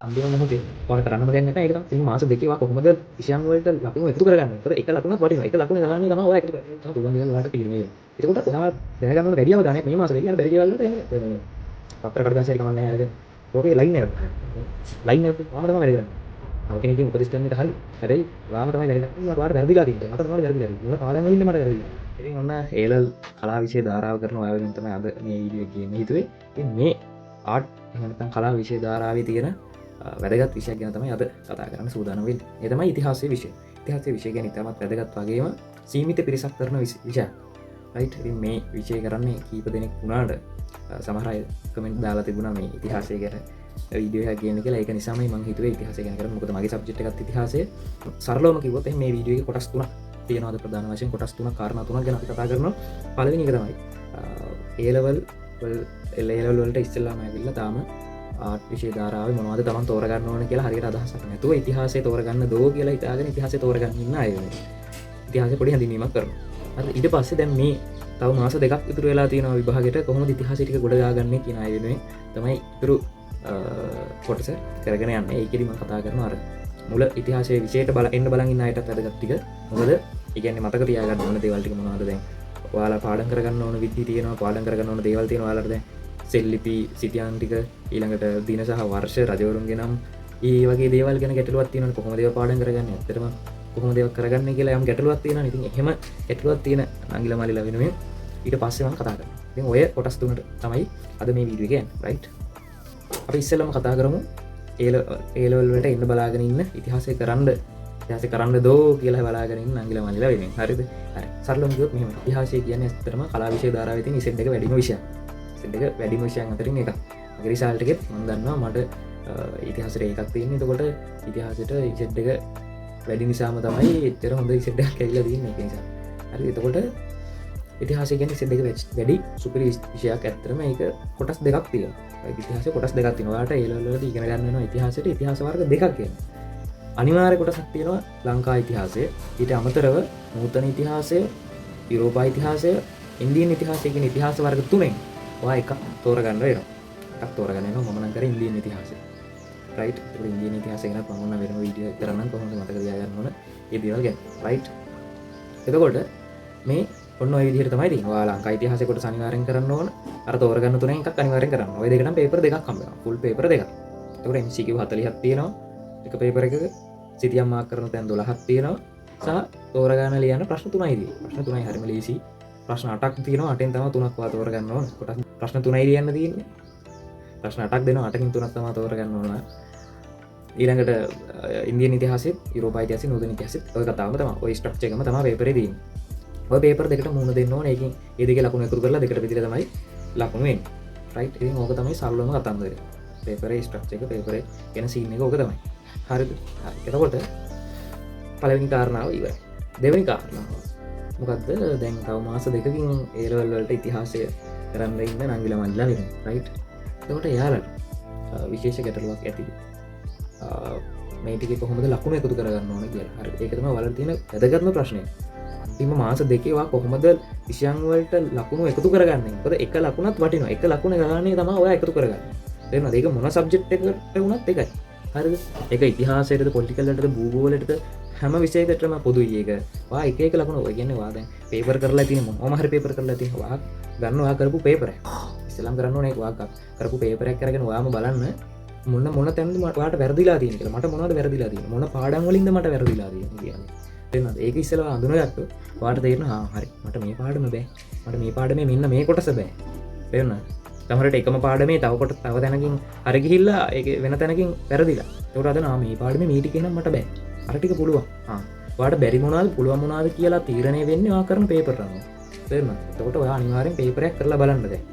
අන්තිම මොහොතේ ඔයාලා කරන්නම දෙයක් නැත්නම් ඒක තමයි මාස දෙකේ ඔයා කොහොමද විෂයන් වලට ලකුණු එකතු කරගන්නේ. ඒතර එක ලකුණක් වටිනවා. එක ලකුණ ගණනේ තමයි ඔයා එකතු කරන්නේ. තමයි තුන් දිනවල ඔයාලට තීරණය වෙන්නේ. ඒකෝට ඔයා දැනගන්න ඕන වැඩි අවධානයක් මේ මාස දෙකේ යන බැරි දේවල් වලට එන්නේ. පත්‍ර කඩදාසිය හරි කමන්නේ නැහැ. ඕකේ ලයින් එක. ලයින් එක වහම තමයි වැඩි කරන්නේ. ඕකේ ඉතින් උපදෙස් දෙන්න හරි. හැබැයි වහම තමයි වැඩි කරන්නේ. ඔයාට වැරදිලා තියෙන්නේ. මට තමයි වැරදිලා තියෙන්නේ. මොන පාඩම් වලින්ද මට වැරදිලා. ඉතින් ඔන්න ඒලල් කලා විෂය ධාරාව කරන ඔය වෙනින් තමයි අද මේ වීඩියෝ එක ගේන්න හිතුවේ. ඉතින් මේ ආර්ට් එහෙම නැත්නම් කලා විෂය ධාරාවේ තියෙන වැදගත් විෂයක් ගැන තමයි අද කතා කරන්න සූදානම් වෙන්නේ. ඒ තමයි ඉතිහාසයේ විෂය. ඉතිහාසයේ විෂය ගැන ඉතාමත් වැදගත් වගේම සීමිත පිරිසක් කරන විෂයක්. රයිට්. ඉතින් මේ විෂය කරන්නේ කීප දෙනෙක් වුණාට සමහර අය කමෙන්ට් දාලා තිබුණා මේ ඉතිහාසය ගැන වීඩියෝ එකක් ගේන්න කියලා. ඒක නිසාමයි මම හිතුවේ ඉතිහාසය ගැන කරන්න. මොකද මගේ සබ්ජෙක්ට් එකත් ඉතිහාසය. සරලවම කිව්වොත් එහෙනම් මේ වීඩියෝ එකේ කොටස් තුනක් තියෙනවාද ප්‍රධාන වශයෙන් කොටස් තුනක් කාරණා තුනක් ගැන අපි කතා කරනවා. පළවෙනි එක තමයි A level වලට ඉස්සෙල්ලාම ඇවිල්ලා තාම ආර්ට් විෂය ධාරාවේ මොනවද තමන් තෝරගන්න ඕන කියලා හරියට අදහසක් නැතුව ඉතිහාසය තෝරගන්න දෝ කියලා හිතාගෙන ඉතිහාසය තෝරගන්න ඉන්න අය වෙනවා. ඉතිහාසය පොඩි හැඳින්වීමක් කරනවා. හරි. ඊට පස්සේ දැන් මේ තව මාස දෙකක් ඉතුරු වෙලා තියෙනවා විභාගෙට කොහොමද ඉතිහාසය ටික ගොඩ දාගන්නේ කියන අය වෙනුවෙන් තමයි ඉතුරු කොටස කරගෙන යන්නේ. ඒකෙදි මම කතා කරනවා අර මුල ඉතිහාසයේ විෂයට බලන් ඉන්න අයටත් වැදගත් ටික. මොකද ඒ කියන්නේ මතක තියාගන්න ඕන දේවල් ටික මොනවද දැන්. ඔයාලා පාඩම් කරගන්න ඕන විදිහ තියෙනවා, පාඩම් කරගන්න ඕන දේවල් තියෙනවා ඔයාලට දැන්. සෙල්ලිපි සිටියන් ටික ඊළඟට දින සහ වර්ෂ රජවරුන්ගේ නම් ඒ වගේ දේවල් ගැන ගැටලුවක් තියෙනවා. කොහොමද ඒවා පාඩම් කරගන්නේ? ඇත්තටම කොහොමද ඒවා කරගන්නේ කියලා යම් ගැටලුවක් තියෙනවා. ඉතින් එහෙම ගැටලුවක් තියෙන නංගිලා මාලිලා වෙනුවෙන් ඊට පස්සේ මම කතා කරනවා. ඉතින් ඔය කොටස් තුනට තමයි අද මේ වීඩියෝ එක යන්නේ. රයිට්. අපි ඉස්සෙල්ලම කතා කරමු A level වලට එන්න බලාගෙන ඉන්න ඉතිහාසය කරන්න දෝ කියලා බලාගෙන ඉන්න නංගිලා මාලිලා වෙනුවෙන්. හරිද? හරි. සරලවම කිව්වොත් මෙහෙම. ඉතිහාසය කියන්නේ ඇත්තටම කලා විෂය ධාරාවේ තියෙන ඉසෙට් එක වැඩිම විෂයක්. දෙක වැඩිම විෂයන් අතරින් එකක්. මගේ රිසල්ට් එකෙත් මම දන්නවා මට ඉතිහාසයට එකක් තියෙන්නේ. එතකොට ඉතිහාසයට ඉසෙට් එක වැඩි නිසාම තමයි එච්චර හොඳ ඉසෙට් එකක් ඇවිල්ලා තියෙන්නේ ඒක නිසා. හරි. එතකොට ඉතිහාසය කියන්නේ ඉසෙට් එක වැඩි සුපිරි විෂයක්. ඇත්තටම ඒක කොටස් දෙකක් තියෙනවා. ඉතිහාසයේ කොටස් දෙකක් තියෙනවා. ඔයාලට ඒ ලෙවල් වලදී ඉගෙන ගන්න වෙනවා ඉතිහාසයට ඉතිහාස වර්ග දෙකක් කියන්නේ. අනිවාර්ය කොටසක් තියෙනවා ලංකා ඉතිහාසය. ඊට අමතරව නූතන ඉතිහාසය, යුරෝපා ඉතිහාසය, ඉන්දියන් ඉතිහාසය කියන ඉතිහාස වර්ග තුනෙන් ඔයා එකක් තෝරගන්න වෙනවා. එකක් තෝරගන්න වෙනවා. මම නම් කරේ ඉන්දියන් ඉතිහාසය. රයිට්. ඒක ඉන්දියන් ඉතිහාසය ගැන මම නම් වෙනම වීඩියෝ එකක් කරන්නම් කොහොමද මතක තියාගන්න ඕන මේ දේවල් ගැන. රයිට්. එතකොට මේ ඔන්න ඔය විදිහට තමයි තියෙන්නේ. ඔයා ලංකා ඉතිහාසය කොටස අනිවාර්යෙන් කරන්න ඕන. අර තෝරගන්න තුනෙන් එකක් අනිවාර්යෙන් කරන්න. ඔය දෙක නම් පේපර් දෙකක් හම්බ වෙනවා. ෆුල් පේපර් දෙකක්. එතකොට MCQ 40ක් තියෙනවා. එක පේපර් එකක සිතියම් මාක් කරන තැන් 12ක් තියෙනවා. සහ තෝරගන්න ලියන්න ප්‍රශ්න 3යි තියෙන්නේ. ප්‍රශ්න 3යි හරිම ලේසි. ප්‍රශ්න 8ක් තියෙනවා. 8න් තමයි 3ක් වා තෝරගන්න ඕන. කොටස් ප්‍රශ්න 3යි ලියන්න තියෙන්නේ. ප්‍රශ්න 8ක් දෙනවා. 8කින් 3ක් තමයි තෝරගන්න ඕන. ඊළඟට ඉන්දියන් ඉතිහාසෙත්, යුරෝපා ඉතිහාසෙත්, නූතන ඉතිහාසෙත් ඔය කතාවම තමයි. ඔය ස්ට්‍රක්චර් එකම තමයි පේපරේ තියෙන්නේ. ඔය පේපර් දෙකට මුහුණ දෙන්න ඕනේ. ඒකෙන් ඒ දෙකේ ලකුණු එකතු කරලා දෙකට බෙදලා තමයි ලකුණු එන්නේ. රයිට්. ඉතින් ඕක තමයි සරලවම කතන්දරය. පේපරේ ස්ට්‍රක්චර් එක, පේපරේ එන සීන් එක ඕක තමයි. හරිද? හරි. එතකොට පළවෙනි කාරණාව ඉවරයි. දෙවෙනි කාරණාව මොකද්ද? දැන් තව මාස දෙකකින් A level වලට ඉතිහාසය කරන්න ඉන්න නංගිලා මල්ලිලා වෙනවා. රයිට්. එතකොට එයාලට විශේෂ ගැටලුවක් ඇති. මේ ටිකේ කොහොමද ලකුණු එකතු කරගන්න ඕන කියලා. හරි. ඒක තමයි ඔයාලට තියෙන වැදගත්ම ප්‍රශ්නය. ඉතින් මාස දෙකේ ඔයා කොහොමද විෂයන් වලට ලකුණු එකතු කරගන්නේ? මොකද එක ලකුණක් වටිනවා. එක ලකුණ ගානේ තමයි ඔයා එකතු කරගන්නේ. තේරෙනවද? ඒක මොන සබ්ජෙක්ට් එකකට වුණත් එකයි. හරිද? ඒක ඉතිහාසයටද, පොලිටිකල් වලටද, භූගෝලයටද හැම විෂයකටම පොදුයි ඒක. ඔයා එක එක ලකුණු ඔය කියන්නේ ඔයා දැන් පේපර් කරලා තියෙන මොනවම හරි පේපර් කරලා තියෙන ඔයා ගන්න ඔයා කරපු පේපර් එක. ඉස්සෙල්ලාම කරන්න ඕනේ ඒක ඔයා කරපු පේපර් එකක් අරගෙන ඔයාම බලන්න මොන තැනද ඔයාට වැරදිලා තියෙන්නේ කියලා. මට මොනවද වැරදිලා තියෙන්නේ? මොන පාඩම් වලින්ද මට වැරදිලා තියෙන්නේ කියන්නේ. තේරෙනවද? ඒක ඉස්සෙල්ලා අඳුනගත්තොත් ඔයාට තේරෙනවා හරි මට මේ පාඩම බෑ. මට මේ පාඩමේ මෙන්න මේ කොටස බෑ. තේරුණාද? සමහරට එකම පාඩමේ තව තැනකින් හරි ගිහිල්ලා ඒක වෙන තැනකින් වැරදිලා. ඒකට අද මේ පාඩමේ මේ ටික නම් මට බෑ. අර ටික පුළුවන්. ඔයාට බැරි මොනවාද පුළුවන් මොනවාද කියලා තීරණය වෙන්නේ ඔයා කරන පේපර් අනුව. තේරුණාද? එතකොට ඔයා අනිවාර්යෙන් පේපර් එකක් කරලා බලන්න දැන්.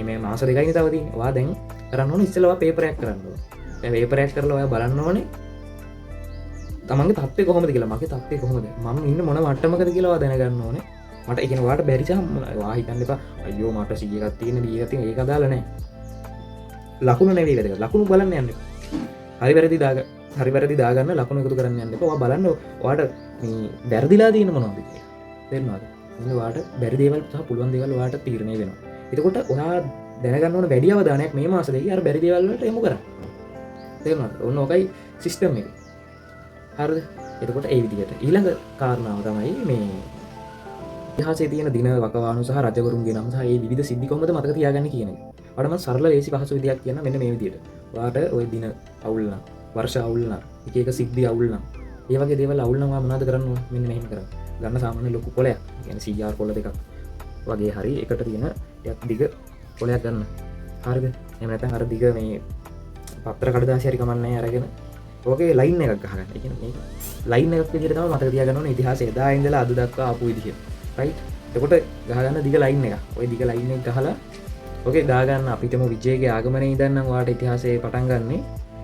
මේ මාස දෙකයි තව තියෙන්නේ. ඔයා දැන් කරන්න ඕනේ ඉස්සෙල්ලා ඔයා පේපර් එකක් කරන්න ඕනේ. දැන් පේපර් එකක් කරලා ඔයා බලන්න ඕනේ තමන්ගේ තත්ත්වය කොහොමද කියලා. මගේ තත්ත්වය කොහොමද? මම ඉන්න මොන මට්ටමකද කියලා ඔයා දැනගන්න ඕනේ. මට ඒ කියන්නේ ඔයාට බැරි චම් ඔයා හිතන්න එපා අයියෝ මට 100 එකක් තියෙන D එකක් තියෙන ඒක අදාළ නැහැ. ලකුණු නෙවෙයි වැදගත්. ලකුණු බලන්න යන්න එපා. හරි වැරදි දාගන්න ලකුණු එකතු කරන්න යන්න එපා. ඔයා බලන්න ඔයාට මේ වැරදිලා තියෙන මොනවද කියලා. තේරුණාද? ඉතින් ඔයාට බැරි දේවල් සහ පුළුවන් දේවල් ඔයාට තීරණය වෙනවා. එතකොට ඔයා දැනගන්න ඕන වැඩි අවධානයක් මේ මාස දෙකේ අර බැරි දේවල් වලට යොමු කරන්න. තේරුණාද? ඔන්න ඕකයි සිස්ටම් එක. හරිද? එතකොට ඒ විදිහට ඊළඟ කාරණාව තමයි මේ ඉතිහාසයේ තියෙන දින වකවානු සහ රජවරුන්ගේ නම් සහ ඒ විවිධ සිද්ධි කොහොමද මතක තියාගන්නේ කියන එක. ඔයාලට මම සරල ලේසි පහසු විදියක් කියන්න මෙන්න මේ විදිහට. ඔයාලට ওই දින අවුල් නම්, වර්ෂ අවුල් නම්, එක එක සිද්ධි අවුල් නම්, ඒ වගේ දේවල් අවුල් නම් මොනවද කරන්න ඕන? මෙන්න මෙහෙම කරන්න. ගන්න සාමාන්‍ය ලොකු පොලයක්. කියන්නේ CR පොල දෙකක් වගේ හරි එකට තියෙන ටිකක් දිග පොලයක් ගන්න. හරිද? එහෙම නැත්නම් අර දිග මේ පත්‍ර කඩදාසි හරි කමන්නේ අරගෙන ඕකේ ලයින් එකක් ගහගන්න. ඒ කියන්නේ මේක ලයින් එකක් විදිහට තමයි මතක තියාගන්න ඕනේ ඉතිහාසයේ එදා ඉඳලා අද දක්වා ආපු විදිහ. රයිට්? එතකොට ගහගන්න දිග ලයින් එක. ওই දිග ලයින් එක ගහලා ඕකේ දාගන්න අපිටම විජයගේ ආගමනයේ ඉඳන් නම් ඔයාලට ඉතිහාසයේ පටන් ගන්නෙ.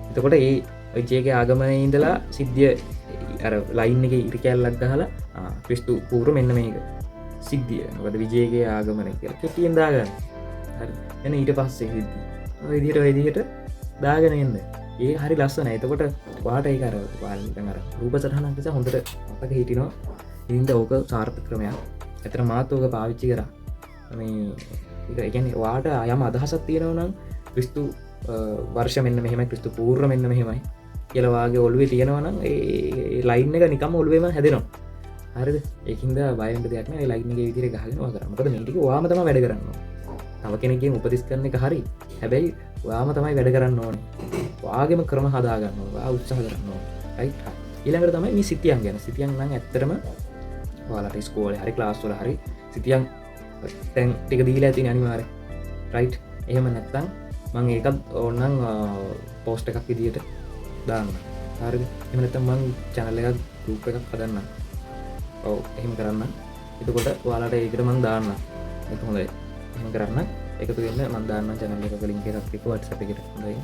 එතකොට ඒ විජයගේ ආගමනයේ ඉඳලා සිද්ධිය අර ලයින් එකේ ඉරි කැල්ලක් ගහලා ක්‍රිස්තු පූර්ව මෙන්න මේක සිද්ධිය. මොකද විජයගේ ආගමනය කියලා කෙටියෙන් දාගන්න. හරි. එන්න ඊට පස්සේ සිද්ධිය. ඔය විදිහට දාගෙන එන්න. ඒ හරි ලස්සනයි. එතකොට ඔයාලට ඒක අර ඔයාලා අර රූප සටහනක් නිසා හොඳට මතක හිටිනවා. ඉතින් ඕක සාර්ථක ක්‍රමයක්. ඇතර මාත් ඕක පාවිච්චි කරා. මේ ඒ කියන්නේ ඔයාලට යම් අදහසක් තියෙනවා නම් ක්‍රිස්තු වර්ෂ මෙන්න මෙහෙමයි, ක්‍රිස්තු පූර්ව මෙන්න මෙහෙමයි කියලා වාගේ ඔළුවේ තියෙනවා නම් ඒ ලයින් එක නිකම්ම ඔළුවේම හැදෙනවා. හරිද? ඒකින්ද බය වෙන්න දෙයක් නෑ. ඒ ලයින් එකේ විදිහට ගහගෙන ඔයා කරා. මොකද මේ ටික ඔයාම තමයි වැඩ කරන්න ඕනේ. තව කෙනෙක්ගෙන් උපදෙස් කරන එක හරි. හැබැයි ඔයාම තමයි වැඩ කරන්න ඕනේ. ඔයාගේම ක්‍රම හදා ගන්න ඕනේ. ඔයා උත්සාහ කරන්න ඕනේ. රයිට්? ඊළඟට තමයි මේ සිතියන් ගැන. සිතියන් නම් ඇත්තටම ඔයාලට ඉස්කෝලේ හරි ක්ලාස් වල හරි සිතියන් තැන් ටික දීලා ඇතිනේ අනිවාර්යෙන්. රයිට්? එහෙම නැත්නම් මම ඒකත් ඕනනම් පෝස්ට් එකක් විදියට දාන්න. හරිද? එහෙම නැත්නම් මම channel එකක් group එකක් හදන්නම්. ඔව් එහෙම කරන්න. එතකොට ඔයාලට ඒකට මම දාන්න. ඒක හොඳයි. එහෙම කරන්න. එකතු වෙන්න මම දාන්නම් channel එකක link එකක් එක්ක WhatsApp එකට. හොඳයි.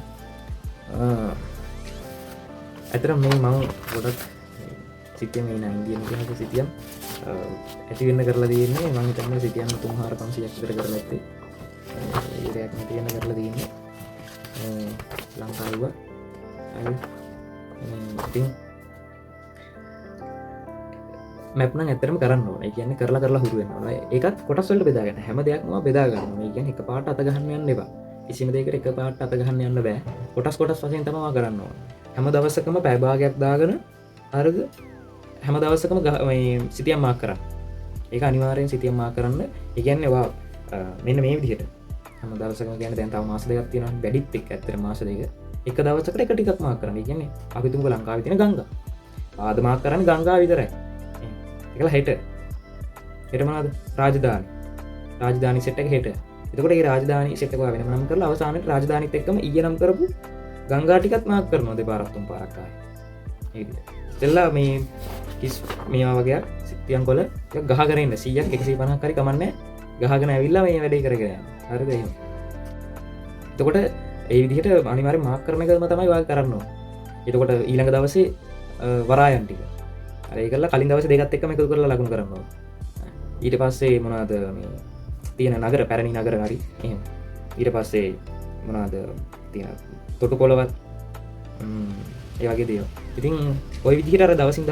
ඇත්තටම මේ මම ගොඩක් සිතියම් මේ ඉන්දියන් ඉතිහාස සිතියම් ඇති වෙන්න කරලා තියෙන්නේ. මම හිතන්නේ සිතියම් 3500ක් විතර කරලා ඇත්තේ. ඒ දෙයක් නැති වෙන්න කරලා තියෙන්නේ. ලංකාව. හරි. ඉතින් මැප් නම් ඇත්තටම කරන්න ඕනේ. ඒ කියන්නේ කරලා හුරු වෙන්න ඕනේ. ඒකත් කොටස් වලට බෙදා ගන්න. හැම දෙයක්ම බෙදා ගන්න ඕනේ. ඒ කියන්නේ එකපාරට අත ගහන්න යන්න එපා. කිසිම දෙයකට එකපාරට අත ගහන්න යන්න බෑ. කොටස් වශයෙන් තමයි කරන්න ඕනේ. හැම දවසකම පැය භාගයක් දාගෙන හරිද? හැම දවසකම මේ සිතියම් මාක් කරන්න. ඒක අනිවාර්යෙන් සිතියම් මාක් කරන්න. ඒ කියන්නේ ඔයා මෙන්න මේ විදිහට හැම දවසකම කියන්නේ දැන් තව මාස දෙකක් තියෙනවා. වැඩිත් එක්ක ඇත්තට මාස දෙක. එක දවසකට එක ටිකක් මාක් කරන්න. ඒ කියන්නේ අපි තුමුක ලංකාවේ තියෙන ගංගා. ආද මාක් කරන්නේ ගංගාව විතරයි. ඒකලා හෙට මොනවද? රාජධානි සෙට් එක හෙට. එතකොට මේ රාජධානි සෙට් එක වෙනම නම් කරලා අවසානයේ රාජධානිත් එක්කම ඊයේ නම් කරපු ගංගා ටිකත් මාක් කරනවා දෙපාරක් තුන් පාරක් ආයේ. ඒ විදිහට. ඉතින්ලා මේ කිස් මේවා වගේ සිතියම් කොළ ටික ගහගෙන ඉන්න 100ක් 150ක් හරි කමන්නේ ගහගෙන ඇවිල්ලා මේ වැඩේ කරගෙන යනවා. හරිද එහෙම. එතකොට ඒ විදිහට අනිවාර්යෙන් මාක් කරන එකම තමයි ඔයා කරන්න ඕනේ. එතකොට ඊළඟ දවසේ වරායන් ටික අර ඒකලා කලින් දවසේ දෙකත් එක්කම එකතු කරලා ලකුණු කරන්න ඕනේ. ඊට පස්සේ මොනවද මේ තියෙන නගර පැරණි නගර හරි එහෙම. ඊට පස්සේ මොනවද තියෙන තොටුපොළවත් ඒ වගේ දේවල්. ඉතින් ওই විදිහට අර දවසින්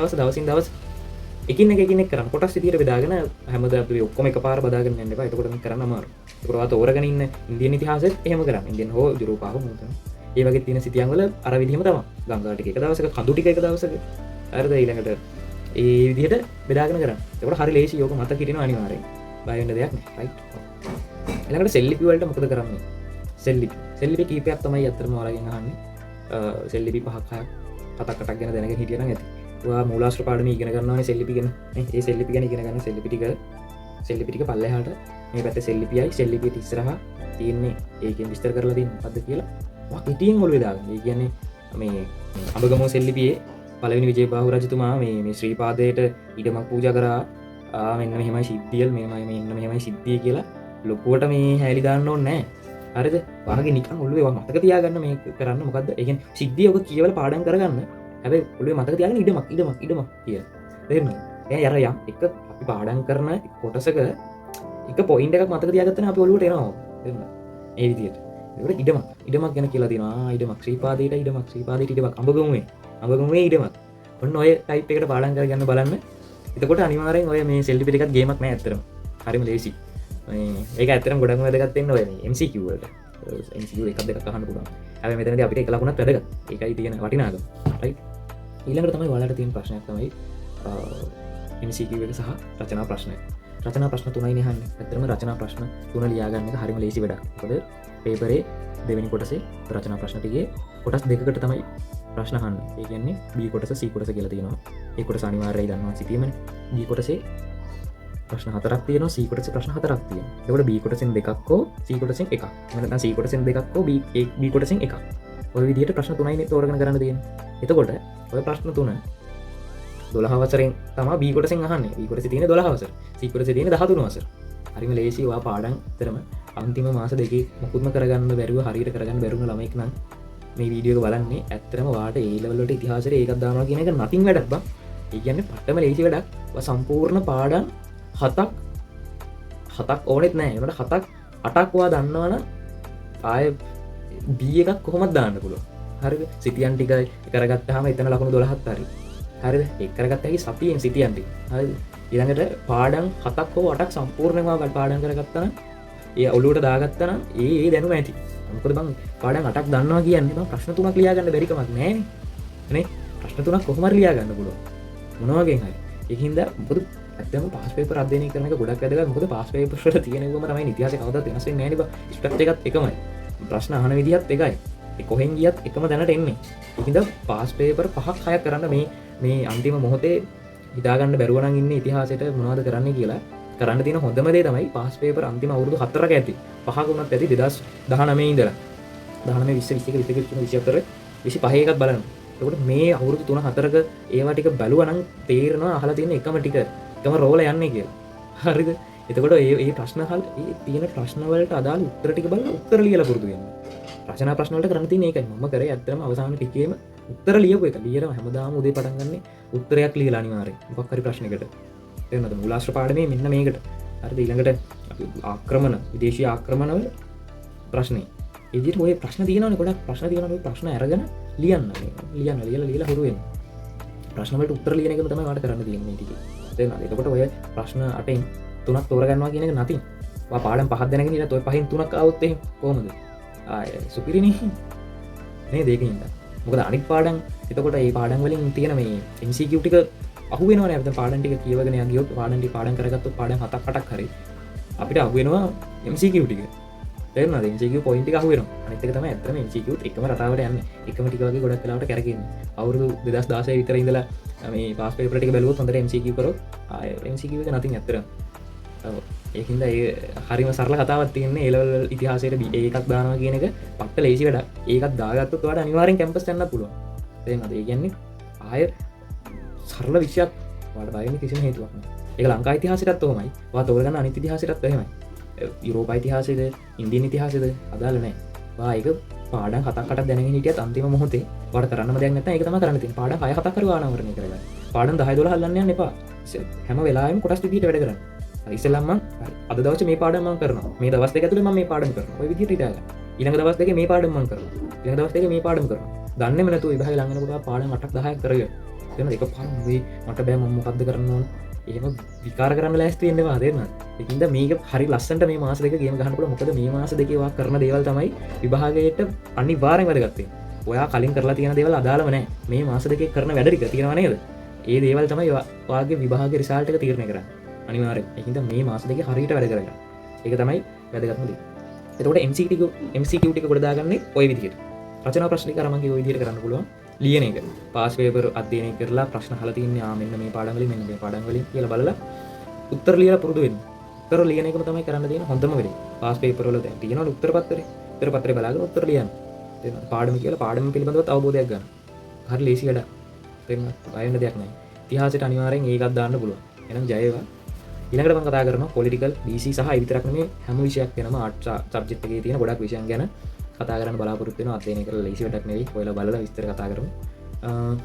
දවස් එකින් එක කරන්න කොටස් විදිහට බෙදාගෙන හැමදාම අපි ඔක්කොම එකපාර බදාගෙන යන්න එපා. එතකොට මේක කරන්න අමාරුයි. ඒකට ඔයා තෝරගෙන ඉන්න ඉන්දියන් ඉතිහාසෙත් එහෙම කරන්න. ඉන්දියන් හෝ යුරෝපා හෝ මොකද. ඒ වගේ තියෙන සිතියන් වල අර විදිහම තමයි. ගංගා ටික එක දවසක, කඳු ටික එක දවසක. හරිද? ඊළඟට ඒ විදිහට බෙදාගෙන කරන්න. ඒකට හරි ලේසි. යෝක මතක හිටිනවා අනිවාර්යෙන්. බය වෙන්න දෙයක් නෑ. රයිට්. ඊළඟට සෙල්ලිපි වලට මොකද කරන්නේ? සෙල්ලිපි කීපයක් තමයි අත්‍තරම ඔයාලගෙන් අහන්නේ. සෙල්ලිපි 5ක් 6ක් 7ක් 8ක් ගැන දැනගෙන හිටියනම් ඇති. ඔයා මූලාශ්‍ර පාඩම ඉගෙන ගන්නවානේ සෙල්ලිපි ගැන. ඒ සෙල්ලිපි ගැන ඉගෙන ගන්න සෙල්ලිපි ටික පල්ලෙහාට මේ පැත්තේ සෙල්ලිපියයි සෙල්ලිපියට ඉස්සරහා තියෙන්නේ ඒකෙන් විස්තර කරලා තියෙන්නේ මොකද්ද කියලා. ඔයා කෙටියෙන් ඔළුවේ දාගන්න. ඒ කියන්නේ මේ අඹගමුව සෙල්ලිපියේ පළවෙනි විජයබාහු රජතුමා මේ ශ්‍රීපාදයට ඉඩමක් පූජා කරා. මෙන්න මෙහෙමයි සිද්ධිය, මෙන්න මෙහෙමයි සිද්ධිය කියලා ලොකුවට මේ හැලි දාන්න ඕනේ නැහැ. හරිද? වාගේ නිකන් ඔළුවේ මතක තියාගන්න මේක කරන්න. මොකද්ද? ඒ කියන්නේ සිද්ධිය ඔක කියවල පාඩම් කරගන්න. හැබැයි ඔළුවේ මතක තියාගන්න ඉඩමක් කියලා. තේරෙනවද? දැන් අර යම් එක අපි පාඩම් කරන කොටසක එක පොයින්ට් එකක් මතක තියාගත්තා නම් අපි ඔළුවට එනවා. තේරෙනවද? ඒ විදිහට. ඒකට ඉඩමක් ගැන කියලා තියෙනවා. ඉඩමක් ශ්‍රීපාදයට ඉඩමක් අඹගමුවේ ඉඩමක්. ඔන්න ඔය ටයිප් එකට පාඩම් කරගන්න බලන්න. එතකොට අනිවාර්යෙන් ඔය මේ සෙල්ලිපි ටිකක් ගේමක් නෑ ඇත්තටම. හරිම ලේසි. ඒක ඇත්තටම ගොඩක් වැදගත් වෙන්න ඔය මේ MCQ වලට. MCQ එකක් දෙකක් අහන්න පුළුවන්. හැබැයි මෙතනදී අපිට එක ලකුණක් වැදගත්. ඒකයි තියෙන වටිනාකම. රයිට්. ඊළඟට තමයි ඔයාලට තියෙන ප්‍රශ්නයක් තමයි MCQ එක සහ රචනා ප්‍රශ්නය. රචනා ප්‍රශ්න 3යි අහන්නේ. ඇත්තටම රචනා ප්‍රශ්න 3 ලියා ගන්න එක හරිම ලේසි වැඩක්. මොකද පේපරේ දෙවෙනි කොටසේ රචනා ප්‍රශ්න ටිකේ කොටස් දෙකකට තමයි ප්‍රශ්න අහන්නේ. ඒ කියන්නේ B කොටස C කොටස කියලා තියෙනවා. ඒ කොටස අනිවාර්යයි දන්නවා සිටීමනේ. B කොටසේ ප්‍රශ්න 4ක් තියෙනවා, C කොටසේ ප්‍රශ්න 4ක් තියෙනවා. එතකොට B කොටසෙන් දෙකක් හෝ C කොටසෙන් එකක්. එහෙම නැත්නම් C කොටසෙන් දෙකක් හෝ B කොටසෙන් එකක්. ඔය විදිහට ප්‍රශ්න 3යි තෝරගෙන කරන්න තියෙන්නේ. එතකොට ඔය ප්‍රශ්න 3 12 වසරෙන් තමයි B කොටසෙන් අහන්නේ. B කොටසේ තියෙන 12 වසර. C කොටසේ තියෙන 13 වසර. හරිම ලේසි. ඔයා පාඩම් තරම අන්තිම මාස දෙකේ මුකුත්ම කරගන්න බැරුව හරියට කරගන්න බැරුණ ළමෙක් නම් මේ වීඩියෝ එක බලන්නේ ඇත්තටම වාට A level වලට ඉතිහාසයට ඒකක් දානවා කියන එක නතින් වැඩක් බං. ඒ කියන්නේ පට්ටම ලේසි වැඩක්. ඔයා සම්පූර්ණ පාඩම් 7ක් ඕනෙත් නැහැ. ඒකට 7ක් 8ක් ඔයා දන්නවනම් ආය B එකක් කොහොමද දාන්න පුළුවන්. හරිද? සිටියන් ටික කරගත්තාම එතන ලකුණු 12ක් හරි. හරිද? ඒක කරගත්ත හැකි සතියෙන් සිටියන් ටික. හරිද? ඊළඟට පාඩම් 7ක් හෝ 8ක් සම්පූර්ණයෙන්ම පාඩම් කරගත්තා නම් ඒ ඔලුවට දාගත්තා නම් ඒ දැනුම ඇති. මොකද බං පාඩම් 8ක් දන්නවා කියන්නේ බං ප්‍රශ්න 3ක් ලියා ගන්න බැරි කමක් නැහැ නේ. ප්‍රශ්න 3ක් කොහොම හරි ලියා ගන්න පුළුවන්. මොනවා වගේන් හරි. ඒකින්ද මොකද ඇත්තම පාස් පේපර් අධ්‍යයනය කරන එක ගොඩක් වැදගත්. මොකද පාස් පේපර් වල තියෙන එකම තමයි ඉතිහාසය කවදාවත් වෙනස් වෙන්නේ නැහැ නේ බං. ස්ට්‍රක්චර් එකත් එකමයි. ප්‍රශ්න අහන විදිහත් එකයි. ඒ කොහෙන් ගියත් එකම දැනට එන්නේ. ඒකින්ද පාස් පේපර් 5ක් 6ක් කරන්න මේ අන්තිම මොහොතේ හිතාගන්න බැරුව නම් ඉන්නේ ඉතිහාසයට මොනවද කරන්න කියලා කරන්න තියෙන හොඳම දේ තමයි පාස් පේපර් අන්තිම අවුරුදු 4ක ඇති. 5ක උනත් ඇති 2019 ඉඳලා 19 20 21 22 23 24 25 එකත් බලන්න. එතකොට මේ අවුරුදු 3-4ක ඒවා ටික බැලුවා නම් තේරෙනවා අහලා තියෙන එකම ටික එකම රෝල යන්නේ කියලා. හරිද? එතකොට මේ ප්‍රශ්න අහලා මේ තියෙන ප්‍රශ්න වලට අදාළ උත්තර ටික බලලා උත්තර ලියලා පුරුදු වෙන්න. රචනා ප්‍රශ්න වලට කරන්න තියෙන ඒකයි. මම කරේ ඇත්තටම අවසාන ටිකේම උත්තර ලියපු එක. ලියලා හැමදාම උදේ පටන් ගන්නේ උත්තරයක් ලියලා අනිවාර්යෙන්. මොකක් හරි ප්‍රශ්නයකට. තේරෙනවද? මූලාශ්‍ර පාඩමේ මෙන්න මේකට. හරිද? ඊළඟට ආක්‍රමණ, විදේශීය ආක්‍රමණ වල ප්‍රශ්නේ. ඒ විදිහට ඔය ප්‍රශ්න තියෙනවනේ ගොඩක් ප්‍රශ්න තියෙනවා. ඔය ප්‍රශ්න අරගෙන ලියන්න. ලියලා හුරු වෙන්න. ප්‍රශ්න වලට උත්තර ලියන එකම තමයි වාට කරන්න තියෙන්නේ මේ ටිකේ. තේරෙනවද? එතකොට ඔය ප්‍රශ්න 8න් 3ක් තෝරගන්නවා කියන එක නැතිනම්. ඔයා පාඩම් 5ක් දැනගෙන ඉන්න ඔය 5න් 3ක් ආවොත් එහෙම කොහොමද? ආය සුපිරිනේ. නේද ඒකින්ද? මොකද අනිත් පාඩම් එතකොට මේ පාඩම් වලින් තියෙන මේ MCQ ටික අහුවෙනවනේ. අපිට පාඩම් ටික කියවගෙන යගියොත් පාඩම් ටික පාඩම් කරගත්තොත් පාඩම් 7ක් 8ක් හරි අපිට අහුවෙනවා MCQ ටික. තේරුණාද? MCQ පොයින්ට් ටික අහුවෙනවා. අනිත් එක තමයි ඇත්තටම MCQ එකම රටාවට යන්නේ. එකම ටික වගේ ගොඩක් වෙලාවට කරකින්නේ. අවුරුදු 2016 විතර ඉඳලා මේ පාස් පේපර් ටික බැලුවොත් හොඳට MCQ කරොත් ආය MCQ එක නැතිනම් ඇත්තටම. ඔව්. ඒකින්ද ඒ හරිම සරල කතාවක් තියෙන්නේ. ඒ ලෙවල් ඉතිහාසයට ඒකක් දානවා කියන එක පට්ට ලේසි වැඩක්. ඒකක් දාගත්තොත් ඔයාලට අනිවාර්යෙන් කැම්පස් යන්න පුළුවන්. තේරෙනවද? ඒ කියන්නේ ආය සරල විෂයක් ඔයාලට බය වෙන්න කිසිම හේතුවක් නැහැ. ඒක ලංකා ඉතිහාසයටත් ඔහොමයි. ඔයා තෝරගන්න අනිත් ඉතිහාසයටත් එහෙමයි. යුරෝපා ඉතිහාසයද ඉන්දියන් ඉතිහාසයද අදාළ නැහැ. ඔයා ඒක පාඩම් 7ක් 8ක් දැනගෙන හිටියත් අන්තිම මොහොතේ ඔයාලට කරන්නම දෙයක් නැත්නම් ඒක තමයි කරන්න තියෙන්නේ. පාඩම් 6 7ක් හරි ආනවරණය කරගන්න. පාඩම් 10 12 හල්ලන්න යන්න එපා. හැම වෙලාවෙම කොටස් දෙකකට වැඩ කරන්න. ඉස්සෙල්ලම මම අද දවසේ මේ පාඩම මම කරනවා. මේ දවස් දෙක ඇතුලේ මම මේ පාඩම කරනවා. ඔය විදිහට හිතාගන්න. ඊළඟ දවස් දෙකේ මේ පාඩම මම කරනවා. ඊළඟ දවස් දෙකේ මේ පාඩම කරනවා. දන්නේම නැතුව විභාගෙ ළඟ වෙනකොට පාඩම් 8ක් 10ක් කරගෙන. තේරෙනවද? එක පාඩම් මේ මට බෑ මම මොකද්ද කරන්න ඕන. එහෙම විකාර කරන්න ලෑස්ති වෙන්න එපා. තේරෙනවද? ඒකින්ද මේක හරි ලස්සනට මේ මාස දෙක ගේම ගහන්න පුළුවන්. මොකද මේ මාස දෙකේ ඔයා කරන දේවල් තමයි විභාගයට අනිවාර්යෙන් වැදගත් වෙන්නේ. ඔයා කලින් කරලා තියෙන දේවල් අදාළම නැහැ. මේ මාස දෙකේ කරන වැඩ ටික තියෙනවා නේද? ඒ දේවල් තමයි ඔයාගේ විභාගයේ රිසල්ට් එක තීරණය කරන්නේ. අනිවාර්යෙන්. ඒකින්ද මේ මාස දෙකේ හරියට වැඩ කරගන්න. ඒක තමයි වැදගත්ම දේ. එතකොට MCQ ටික කොට දාගන්නේ ওই විදිහට. රචනා ප්‍රශ්න ටික අර මම කිව්ව විදිහට කරන්න පුළුවන්. ලියන එක. පාස් පේපර් අධ්‍යයනය කරලා ප්‍රශ්න අහලා තින්නේ මෙන්න මේ පාඩම් වලින් මෙන්න මේ පාඩම් වලින් කියලා බලලා උත්තර ලියලා පුරුදු වෙන්න. උත්තර ලියන එකම තමයි කරන්න තියෙන හොඳම වැඩේ. පාස් පේපර් වල දැන් තියෙනවා උත්තර පත්‍රේ. උත්තර පත්‍රේ බලාගෙන උත්තර ලියන්න. තේරෙනවද? පාඩම කියලා පාඩම පිළිබඳව අවබෝධයක් ගන්න. හරි ලේසි වැඩක්. තේරෙනවද? බය වෙන්න දෙයක් නැහැ. ඉතිහාසයට අනිවාර්යෙන් ඒකක් දාන්න පුළුවන්. එහෙනම් ජය වේවා. ඊළඟට මම කතා කරනවා පොලිටිකල් DC සහ ඒ විතරක් නෙමෙයි හැම විෂයක් වෙනම ආර්ට් සබ්ජෙක්ට් එකේ තියෙන ගොඩක් විෂයන් ගැන කතා කරන්න බලාපොරොත්තු වෙනවා. අධ්‍යයනය කරලා ලේසි වැඩක් නෙවෙයි. ඔයාලා බලලා විස්තර කතා කරමු.